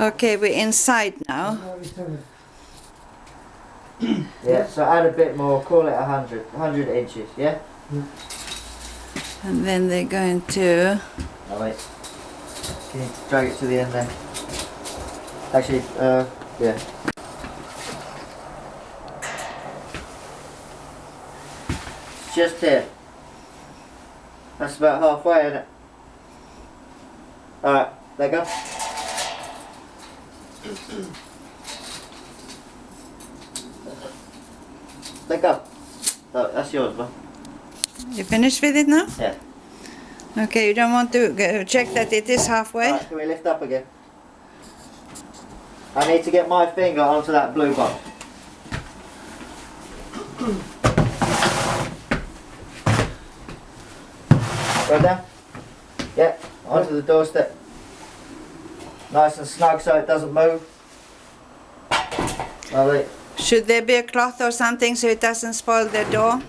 Okay, we're inside now. Yeah, so add a bit more, call it 100 inches, yeah? And then they're going to... Oh wait, can you drag it to the end then? Actually, yeah. It's just here. That's about halfway, isn't it? Alright, let go. Let go. Oh, that's yours, bro. You finished with it now? Yeah. Okay, you don't want to check that it is halfway? Alright, can we lift up again? I need to get my finger onto that blue box. Go down. Yeah, onto the doorstep. Nice and snug so it doesn't move. Lovely. Should there be a cloth or something so it doesn't spoil the door?